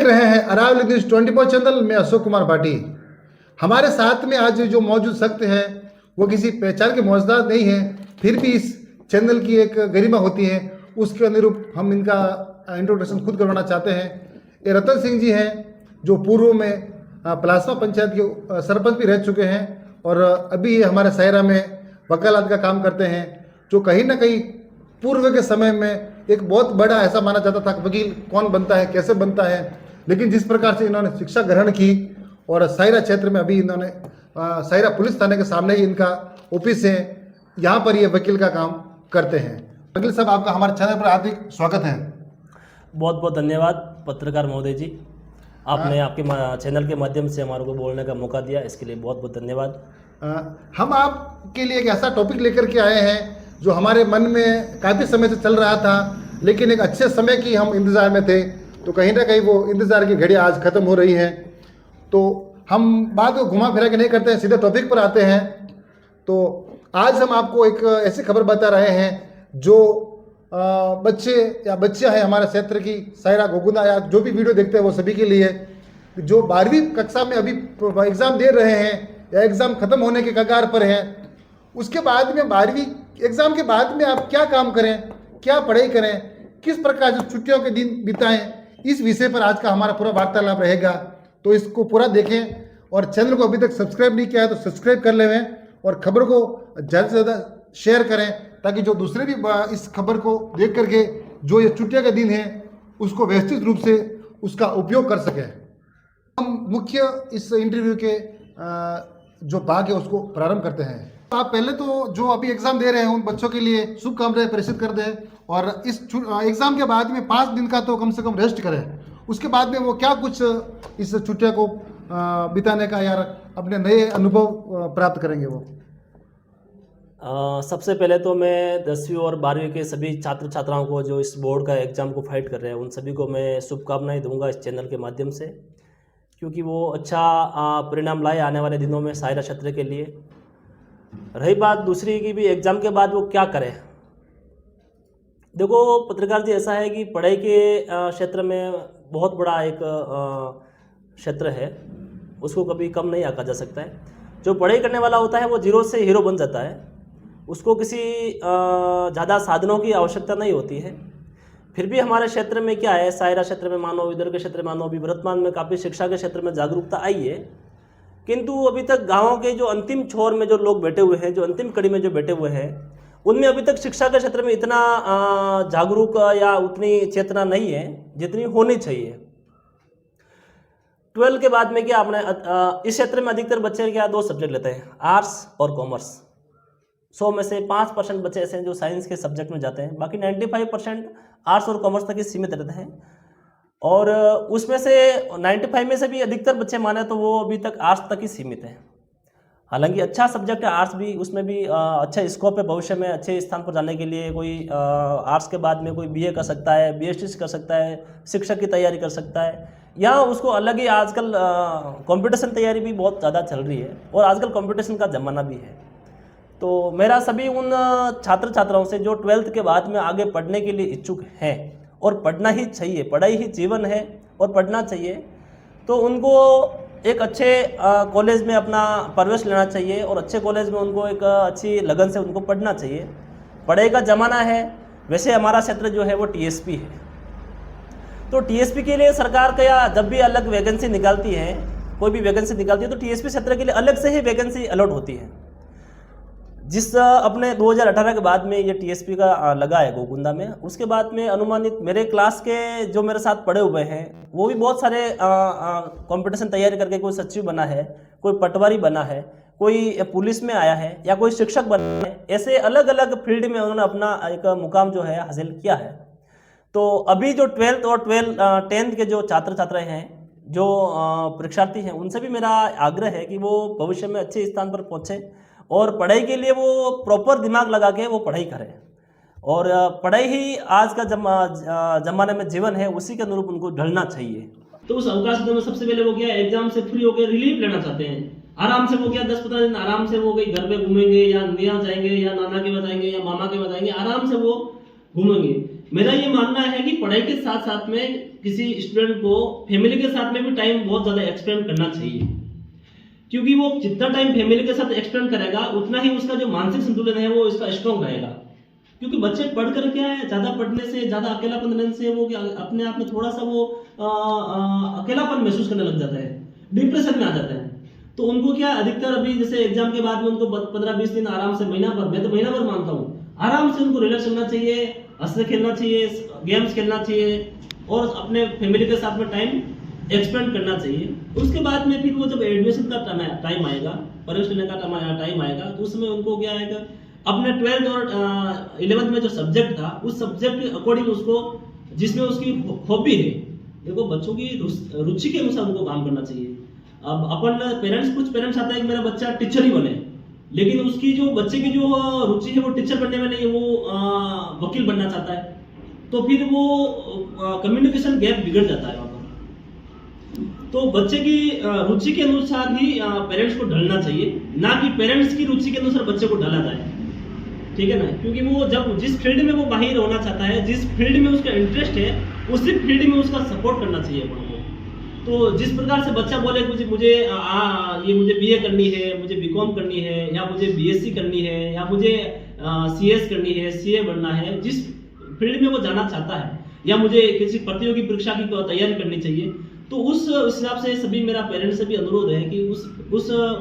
रहे हैं Aravalli news 24 channel में अशोक कुमार भाटी। हमारे साथ में आज जो मौजूद शख्स हैं वो किसी पहचान के मौजूद नहीं है, फिर भी इस चैनल की एक गरिमा होती है, उसके अनुरूप हम इनका इंट्रोडक्शन खुद करवाना चाहते हैं। ये रतन सिंह जी हैं जो पूर्व में प्लास्मा पंचायत के सरपंच भी रह चुके हैं और अभी ये हमारे सायरा में वकालत का काम करते हैं, जो कहीं ना कहीं पूर्व के समय में एक बहुत बड़ा ऐसा माना जाता था कि वकील कौन बनता है, कैसे बनता है, लेकिन जिस प्रकार से इन्होंने शिक्षा ग्रहण की और सायरा क्षेत्र में अभी इन्होंने सायरा पुलिस थाने के सामने ही इनका ऑफिस है, यहाँ पर ये वकील का काम करते हैं। वकील साहब, आपका हमारे चैनल पर हार्दिक स्वागत है। बहुत बहुत धन्यवाद पत्रकार महोदय जी, आपने आपके चैनल के माध्यम से हमारे को बोलने का मौका दिया, इसके लिए बहुत बहुत धन्यवाद। हम आपके लिए एक ऐसा टॉपिक लेकर के आए हैं जो हमारे मन में काफ़ी समय से चल रहा था, लेकिन एक अच्छे समय की हम इंतज़ार में थे, तो कहीं ना कहीं वो इंतज़ार की घड़ी आज ख़त्म हो रही है। तो हम बात को घुमा फिरा के नहीं करते हैं, सीधे टॉपिक पर आते हैं। तो आज हम आपको एक ऐसी खबर बता रहे हैं जो बच्चे या बच्चियाँ हैं हमारे क्षेत्र की, सायरा गोगुंदा या जो भी वीडियो देखते हैं वो सभी के लिए, जो 12वीं कक्षा में अभी एग्ज़ाम दे रहे हैं या एग्ज़ाम ख़त्म होने के कगार पर हैं, उसके बाद में 12वीं एग्ज़ाम के बाद में आप क्या काम करें, क्या पढ़ाई करें, किस प्रकार से छुट्टियों के दिन बिताएं, इस विषय पर आज का हमारा पूरा वार्तालाप रहेगा। तो इसको पूरा देखें और चैनल को अभी तक सब्सक्राइब नहीं किया है तो सब्सक्राइब कर लें और खबर को ज़्यादा से ज़्यादा शेयर करें, ताकि जो दूसरे भी इस खबर को देख करके जो ये छुट्टियाँ का दिन है उसको व्यवस्थित रूप से उसका उपयोग कर सकें। हम मुख्य इस इंटरव्यू के जो भाग है उसको प्रारंभ करते हैं। आप पहले तो जो अभी एग्ज़ाम दे रहे हैं उन बच्चों के लिए शुभकामनाएं प्रेषित कर दें और इस एग्ज़ाम के बाद में 5 दिन का तो कम से कम रेस्ट करें, उसके बाद में वो क्या कुछ इस छुट्टियों को बिताने का यार अपने नए अनुभव प्राप्त करेंगे वो। सबसे पहले तो मैं 10वीं और 12वीं के सभी छात्र छात्राओं को जो इस बोर्ड का एग्ज़ाम को फाइट कर रहे हैं उन सभी को मैं शुभकामनाएं दूंगा इस चैनल के माध्यम से, क्योंकि वो अच्छा परिणाम लाए आने वाले दिनों में सायरा क्षेत्र के लिए। रही बात दूसरी की भी एग्ज़ाम के बाद वो क्या करें, देखो पत्रकार जी, ऐसा है कि पढ़ाई के क्षेत्र में बहुत बड़ा एक क्षेत्र है, उसको कभी कम नहीं आंका जा सकता है। जो पढ़ाई करने वाला होता है वो जीरो से हीरो बन जाता है, उसको किसी ज़्यादा साधनों की आवश्यकता नहीं होती है। फिर भी हमारे क्षेत्र में क्या है, सायरा क्षेत्र में मानो, इधर के क्षेत्र में मानो, अभी वर्तमान में काफ़ी शिक्षा के क्षेत्र में जागरूकता आई है, किंतु अभी तक गाँव के जो अंतिम छोर में जो लोग बैठे हुए हैं, जो अंतिम कड़ी में जो बैठे हुए हैं, उनमें अभी तक शिक्षा के क्षेत्र में इतना जागरूक या उतनी चेतना नहीं है जितनी होनी चाहिए। 12 के बाद में क्या आपने इस क्षेत्र में अधिकतर बच्चे क्या 2 सब्जेक्ट लेते हैं, आर्ट्स और कॉमर्स। 100 में से 5% बच्चे ऐसे हैं जो साइंस के सब्जेक्ट में जाते हैं, बाकी 95% आर्ट्स और कॉमर्स तक ही सीमित रहते हैं। और उसमें से 95 में से भी अधिकतर बच्चे माने तो वो अभी तक आर्ट्स तक ही सीमित हैं। हालांकि अच्छा सब्जेक्ट है आर्ट्स भी, उसमें भी अच्छा स्कोप है भविष्य में अच्छे स्थान पर जाने के लिए। कोई आर्ट्स के बाद में कोई बीए कर सकता है, बीएससी कर सकता है, शिक्षक की तैयारी कर सकता है, या उसको अलग ही आजकल कंपटीशन तैयारी भी बहुत ज़्यादा चल रही है और आजकल कंपटीशन का ज़माना भी है। तो मेरा सभी उन छात्र छात्राओं से जो 12th के बाद में आगे पढ़ने के लिए इच्छुक हैं और पढ़ना ही चाहिए, पढ़ाई ही जीवन है और पढ़ना चाहिए, तो उनको एक अच्छे कॉलेज में अपना प्रवेश लेना चाहिए और अच्छे कॉलेज में उनको एक अच्छी लगन से उनको पढ़ना चाहिए। पढ़ाई का ज़माना है। वैसे हमारा क्षेत्र जो है वो टीएसपी है, तो टीएसपी के लिए सरकार क्या जब भी अलग वैकेंसी निकालती है, कोई भी वैकेंसी निकालती है, तो टीएसपी क्षेत्र के लिए अलग से ही वैकेंसी अलॉट होती है। जिस अपने 2018 के बाद में ये टीएसपी का लगा है गोगुंदा में, उसके बाद में अनुमानित मेरे क्लास के जो मेरे साथ पढ़े हुए हैं वो भी बहुत सारे कंपटीशन तैयारी करके कोई सचिव बना है, कोई पटवारी बना है, कोई पुलिस में आया है, या कोई शिक्षक बना है। ऐसे अलग अलग फील्ड में उन्होंने अपना एक मुकाम जो है हासिल किया है। तो अभी जो 12th और 10th के जो छात्र छात्राएँ हैं, जो परीक्षार्थी हैं, उनसे भी मेरा आग्रह है कि वो भविष्य में अच्छे स्थान पर पहुँचे और पढ़ाई के लिए वो प्रॉपर दिमाग लगा के वो पढ़ाई करें। और पढ़ाई ही आज का जमाने में जीवन है, उसी के अनुरूप उनको ढलना चाहिए। तो उस अवकाश में सबसे पहले वो क्या एग्जाम से फ्री होकर रिलीफ लेना चाहते हैं, आराम से वो क्या 10-15 दिन आराम से वो कहीं घर पे घूमेंगे या यहाँ जाएंगे या नाना के बताएंगे या मामा के बताएंगे, आराम से वो घूमेंगे। मेरा ये मानना है कि पढ़ाई के साथ साथ में किसी स्टूडेंट को फैमिली के साथ में भी टाइम बहुत ज़्यादा एक्सपेंड करना चाहिए, क्योंकि वो जितना टाइम फैमिली के साथ एक्सपेंड करेगा उतना ही उसका जो मानसिक संतुलन है वो इसका स्ट्रॉन्ग रहेगा। क्योंकि बच्चे पढ़ कर क्या है, ज़्यादा पढ़ने से, ज़्यादा अकेलापन रहने से वो अपने आप में थोड़ा सा वो अकेलापन महसूस करने लग जाता है, डिप्रेशन में आ जाता है। तो उनको क्या अधिकतर अभी जैसे एग्जाम के बाद में उनको 15-20 दिन आराम से, महीना भर, मैं तो महीना भर मानता हूँ, आराम से उनको रिलैक्स करना चाहिए, हंसने खेलना चाहिए, गेम्स खेलना चाहिए और अपने फैमिली के साथ में टाइम एक्सपेंड करना चाहिए। उसके बाद में फिर वो जब एडमिशन का टाइम आएगा, प्रवेश लेने का टाइम आएगा, तो उसमें उनको क्या आएगा, अपने 12th और 11th में जो सब्जेक्ट था उस सब्जेक्ट के अकॉर्डिंग उसको, जिसमें उसकी हॉबी है, देखो बच्चों की रुचि के अनुसार उनको काम करना चाहिए। अब अपन पेरेंट्स, कुछ पेरेंट्स आते हैं कि मेरा बच्चा टीचर ही बने, लेकिन उसकी जो बच्चे की जो रुचि है वो टीचर बनने में नहीं है, वो वकील बनना चाहता है, तो फिर वो कम्युनिकेशन गैप बिगड़ जाता है वहाँ पर। तो बच्चे की रुचि के अनुसार ही पेरेंट्स को ढलना चाहिए, ना कि पेरेंट्स की रुचि के अनुसार बच्चे को ढाला जाए, ठीक है ना। क्योंकि वो जब जिस फील्ड में वो माहिर होना चाहता है, जिस फील्ड में उसका इंटरेस्ट है, उसी फील्ड में उसका सपोर्ट करना चाहिए अपन को। तो जिस प्रकार से बच्चा बोले मुझे ये मुझे बीए करनी है, मुझे बीकॉम करनी है, या मुझे बीएससी करनी है, या मुझे सीएस करनी है, सीए बनना है, जिस फील्ड में वो जाना चाहता है, या मुझे किसी प्रतियोगी परीक्षा की तैयारी करनी चाहिए, तो उस हिसाब से सभी मेरा पेरेंट्स से भी अनुरोध है कि उस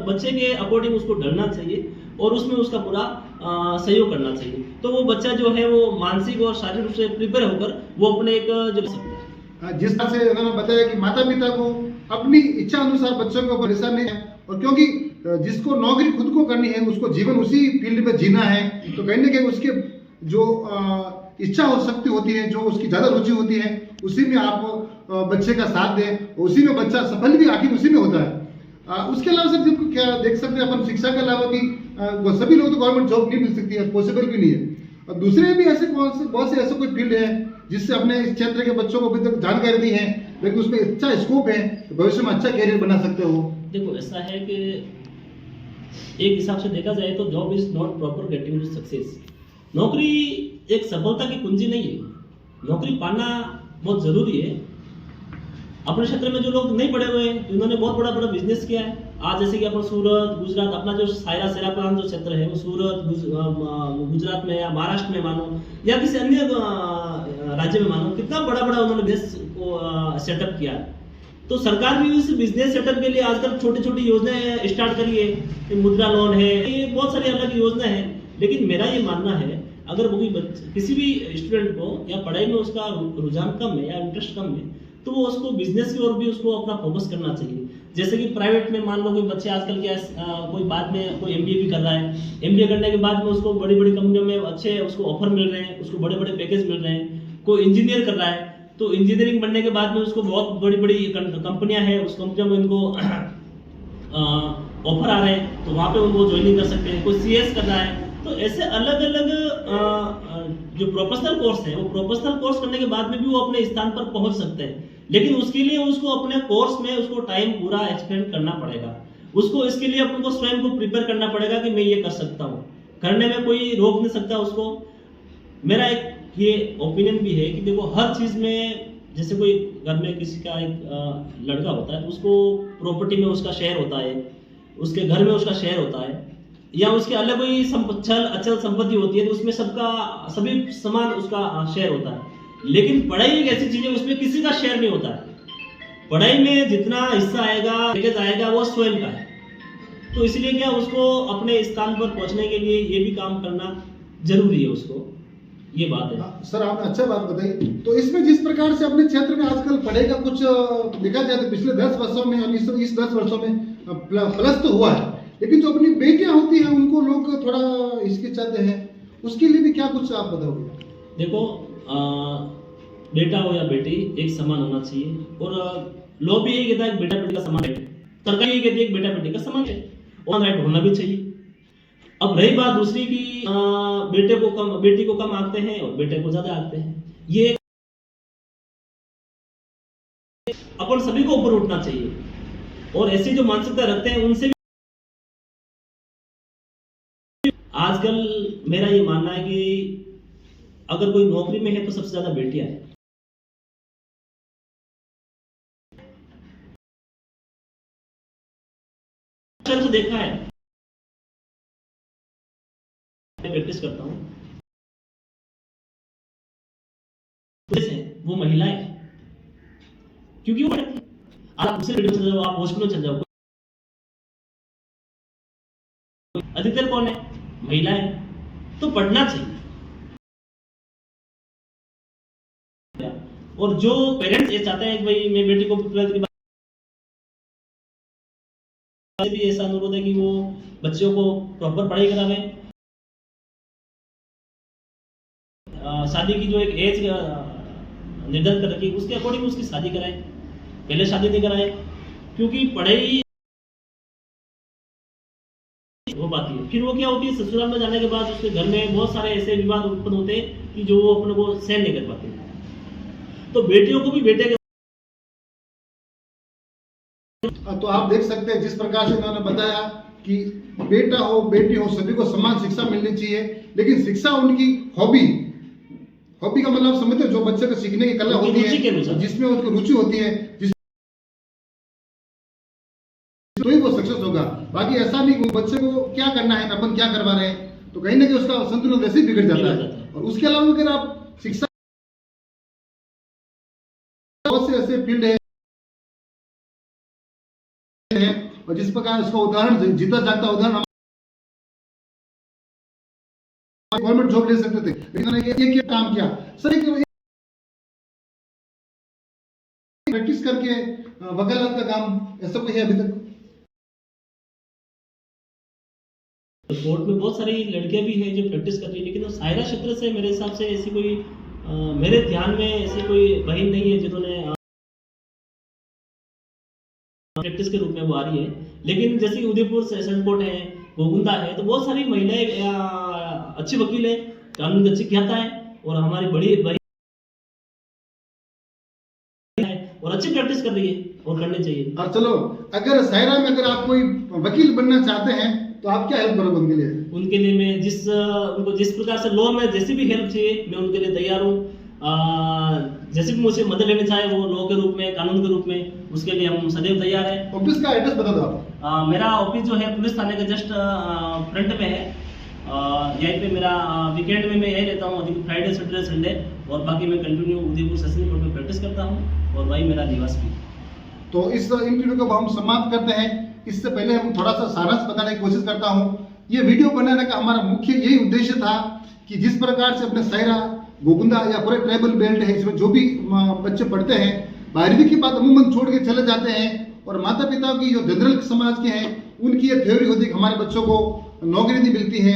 बच्चे के अकॉर्डिंग उसको ढलना चाहिए और उसमें उसका पूरा सहयोग करना चाहिए। तो वो बच्चा जो है वो मानसिक और शारीरिक रूप से प्रिपेयर होकर वो अपने एक जो जिस तरह से उन्होंने बताया कि माता पिता को अपनी इच्छा अनुसार बच्चों के ऊपर प्रेशर नहीं है, और क्योंकि जिसको नौकरी खुद को करनी है, उसको जीवन उसी फील्ड में जीना है, तो कहीं ना कहीं उसके जो इच्छा और शक्ति होती है, जो उसकी ज़्यादा रुचि होती है, उसी में आप बच्चे का साथ दें, उसी में बच्चा सफल भी आखिर उसी में होता है। उसके अलावा सर जिनको क्या देख सकते हैं अपन, शिक्षा के अलावा भी वो सभी लोग तो गवर्नमेंट जॉब नहीं मिल सकती है, पॉसिबल भी नहीं है, और दूसरे भी ऐसे बहुत से ऐसे कोई फील्ड है जिससे अपने इस क्षेत्र के बच्चों को अभी तक जानकारी दी है, लेकिन उसमें अच्छा स्कोप है, तो भविष्य में अच्छा कैरियर बना सकते हो। देखो ऐसा है कि एक हिसाब से देखा जाए तो job is not proper getting to success. नौकरी एक सफलता की कुंजी नहीं है, नौकरी पाना बहुत जरूरी है। अपने क्षेत्र में जो लोग नहीं पढ़े हुए हैं, जिन्होंने बहुत बड़ा बड़ा बिजनेस किया है, आज जैसे कि अपन सूरत, गुजरात, अपना जो सायरा सेराप्रांत जो क्षेत्र है वो सूरत, गुजरात में या महाराष्ट्र में मानो, या किसी अन्य राज्य में मानो, कितना बड़ा बड़ा उन्होंने बिजनेस को सेटअप किया। तो सरकार भी इस बिजनेस सेटअप के लिए आजकल छोटी छोटी योजनाएं स्टार्ट करी है, मुद्रा लोन है, ये बहुत सारी अलग योजना है। लेकिन मेरा ये मानना है, अगर किसी भी स्टूडेंट को या पढ़ाई में उसका रुझान कम है या इंटरेस्ट कम है, तो वो उसको बिजनेस की ओर भी उसको अपना फोकस करना चाहिए। जैसे कि प्राइवेट में मान लो कोई बच्चे आजकल क्या कोई बाद में कोई एमबीए भी कर रहा है, एमबीए करने के बाद में उसको बड़ी बड़ी कंपनियों में अच्छे उसको ऑफर मिल रहे हैं, उसको बड़े बड़े पैकेज मिल रहे हैं। कोई इंजीनियर कर रहा है, तो इंजीनियरिंग बनने के बाद में उसको बहुत बड़ी बड़ी कंपनियां हैं, उस कंपनियों में उनको ऑफर आ रहे हैं, तो वहाँ पे उनको ज्वाइनिंग कर सकते हैं। कोई सीएस कर रहा है, तो ऐसे अलग अलग जो प्रोफेशनल कोर्स है, वो प्रोफेशनल कोर्स करने के बाद में भी वो अपने स्थान पर पहुंच सकते हैं। लेकिन उसके लिए उसको अपने कोर्स में उसको टाइम पूरा एक्सपेंड करना पड़ेगा, उसको इसके लिए अपन को स्वयं को प्रिपेयर करना पड़ेगा कि मैं ये कर सकता हूँ, करने में कोई रोक नहीं सकता उसको। मेरा एक ये ओपिनियन भी है कि देखो हर चीज़ में, जैसे कोई घर में किसी का एक लड़का होता है, उसको प्रॉपर्टी में उसका शेयर होता है, उसके घर में उसका शेयर होता है, या उसके अलग कोई अचल संपत्ति होती है, तो उसमें सभी समान उसका शेयर होता है। लेकिन पढ़ाई एक ऐसी चीज है, उसमें किसी का शेयर नहीं होता है। पढ़ाई में जितना हिस्सा आएगा वो स्वयं का है। तो इसलिए क्या उसको अपने स्थान पर पहुंचने के लिए ये भी काम करना जरूरी है उसको, ये बात है। सर आपने अच्छा बात बताई। तो इसमें जिस प्रकार से अपने क्षेत्र में आजकल पढ़ाई का कुछ देखा जाए तो पिछले 10 वर्षों में और इस 10 वर्षों में प्लस तो हुआ है, लेकिन जो अपनी बेटियां होती हैं उनको लोग थोड़ा हिचकिचाते हैं, उसके लिए भी क्या कुछ आप बताओगे? देखो बेटा हो या बेटी एक समान होना चाहिए, और लॉ भी यही कहता है बेटा बेटी का समान है, सरकार यही कहती है बेटा बेटी का समान है, और राइट होना भी चाहिए। अब रही बात दूसरी की बेटी को कम आंकते हैं और बेटे को ज्यादा आंकते हैं, ये अपन सभी को ऊपर उठना चाहिए, और ऐसी जो मानसिकता रखते हैं उनसे आजकल मेरा ये मानना है कि अगर कोई नौकरी में है तो सबसे ज्यादा बेटियां हैं। तो देखा है, मैं प्रैक्टिस करता हूँ, वो महिलाएं, क्योंकि वो आप दूसरे वीडियो चल जाओ, आप हॉस्पिटल चल जाओ, अधिकतर कौन है? महिलाएं। तो पढ़ना चाहिए। और जो पेरेंट्स ये चाहते हैं कि भाई मेरी बेटी को भी ऐसा अनुरोध है कि वो बच्चों को प्रॉपर पढ़ाई करावे, शादी की जो एक एज निर्धारित कर रखी उसके अकॉर्डिंग उसकी शादी कराएं, पहले शादी नहीं कराएं, क्योंकि पढ़ाई वो बात है। फिर वो क्या होती है, ससुराल में जाने के बाद उसके घर में बहुत सारे ऐसे विवाद उत्पन्न होते हैं कि जो वो अपने को सहन नहीं कर पाते। तो बेटियों को भी बेटे के तो आप देख सकते हैं जिस प्रकार से इन्होंने बताया कि बेटा हो बेटी हो सभी को समान शिक्षा मिलनी चाहिए, लेकिन शिक्षा उनकी हॉबी का मतलब समझते हो, जो बच्चे को सीखने की कला होती है, जिसमें उसकी रुचि होती है, तो ही वो सक्सेस होगा। बाकी ऐसा नहीं बच्चे को क्या करना है, अपन क्या करवा रहे हैं, तो कहीं ना कहीं उसका संतुलन वैसे ही बिगड़ जाता है। और उसके अलावा अगर आप शिक्षा, बहुत से ऐसे फील्ड है और जिस प्रकार इसका उदाहरण जीता जागता उदाहरण, गवर्नमेंट जॉब ले सकते थे, लेकिन उन्होंने ये काम किया सर, प्रैक्टिस करके वकालत का काम, ऐसा कोई है अभी तक? कोर्ट में बहुत सारी लड़कियां भी हैं जो प्रैक्टिस कर रही है, लेकिन सायरा क्षेत्र से मेरे हिसाब से ऐसी कोई मेरे ध्यान में ऐसी कोई बहन नहीं है जिन्होंने प्रैक्टिस के रूप में वो आ रही है। लेकिन जैसे उदयपुर सेशन कोर्ट है, गोगुंदा है, तो बहुत सारी महिलाएं अच्छी वकील है, कानून अच्छी ज्ञाता है, और हमारी बड़ी बहन और अच्छी प्रैक्टिस कर रही है और करनी चाहिए। और चलो, अगर सायरा में अगर आप कोई वकील बनना चाहते हैं तो आप क्या हेल्प करोगे उनके लिए? उनके लिए मैं उनको जिस प्रकार से लॉ में जैसी भी हेल्प चाहिए मैं उनके लिए तैयार हूँ। जैसे भी मुझे मदद लेनी चाहे वो लॉ के रूप में, कानून के रूप में, उसके लिए हम सदैव तैयार हैं। ऑफिस का एड्रेस बता दो आप। मेरा ऑफिस जो है पुलिस थाने के जस्ट फ्रंट में है। यहीं पे मेरा वीकेंड में मैं यही रहता हूँ, फ्राइडे सैटरडे संडे, और बाकी मैं कंटिन्यू उदयपुर सेशन कोर्ट में प्रैक्टिस करता हूँ, और वही मेरा निवास भी। तो इस इंटरव्यू को हम समाप्त करते हैं। इससे पहले हम थोड़ा सा सारांश बताने की कोशिश करता हूँ। ये वीडियो बनाने का हमारा मुख्य यही उद्देश्य था कि जिस प्रकार से अपने सायरा, गोगुंदा या पूरे ट्राइबल बेल्ट है, इसमें जो भी बच्चे पढ़ते हैं, 12वीं के बाद अमूमन छोड़ के चले जाते हैं, और माता पिता की जो जनरल समाज के हैं उनकी ये थ्योरी होती है कि हमारे बच्चों को नौकरी नहीं मिलती है।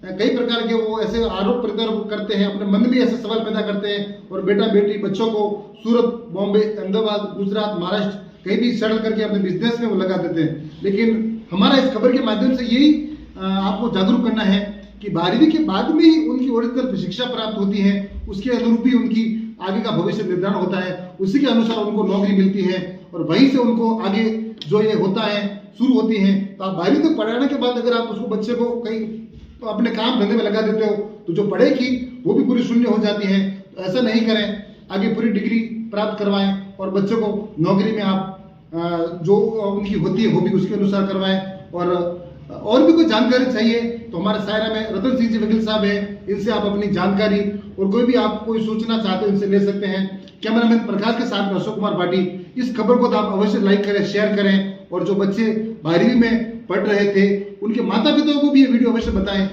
कई प्रकार के वो ऐसे आरोप प्रत्यारोप करते हैं, अपने मन में ऐसे सवाल पैदा करते हैं, और बेटा बेटी बच्चों को सूरत, बॉम्बे, अहमदाबाद, गुजरात, महाराष्ट्र कहीं भी सेटल करके अपने बिजनेस में वो लगा देते हैं। लेकिन हमारा इस खबर के माध्यम से यही आपको जागरूक करना है कि 12वीं के बाद में ही उनकी ओरिजिनल शिक्षा प्राप्त होती है, उसके अनुरूप ही उनकी आगे का भविष्य निर्धारण होता है, उसी के अनुसार उनको नौकरी मिलती है, और वहीं से उनको आगे जो ये होता है शुरू होती है। तो आप 12वीं तक पढ़ाने के बाद अगर आप उसको बच्चे को कहीं तो अपने काम धंधे में लगा देते हो तो जो पढ़ेगी वो भी पूरी शून्य हो जाती है। तो ऐसा नहीं करें, आगे पूरी डिग्री प्राप्त करवाएं और बच्चों को नौकरी में आप जो उनकी होती है वो भी उसके अनुसार करवाएं। और भी कोई जानकारी चाहिए तो हमारे सायरा में रतन सिंह जी वकील साहब हैं, इनसे आप अपनी जानकारी और कोई भी आप कोई सूचना चाहते हो इनसे ले सकते हैं। कैमरामैन प्रकाश के साथ में अशोक कुमार भाटी। इस खबर को तो आप अवश्य लाइक करें, शेयर करें, और जो बच्चे 12वीं में पढ़ रहे थे उनके माता पिता को भी ये वीडियो अवश्य बताएं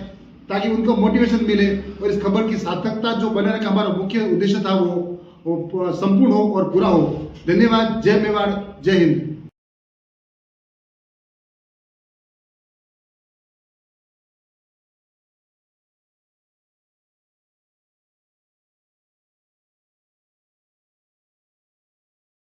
ताकि उनको मोटिवेशन मिले और इस खबर की सार्थकता जो बनाने का हमारा मुख्य उद्देश्य था वो संपूर्ण हो और पूरा हो। धन्यवाद। जय मेवाड़, जय हिंद।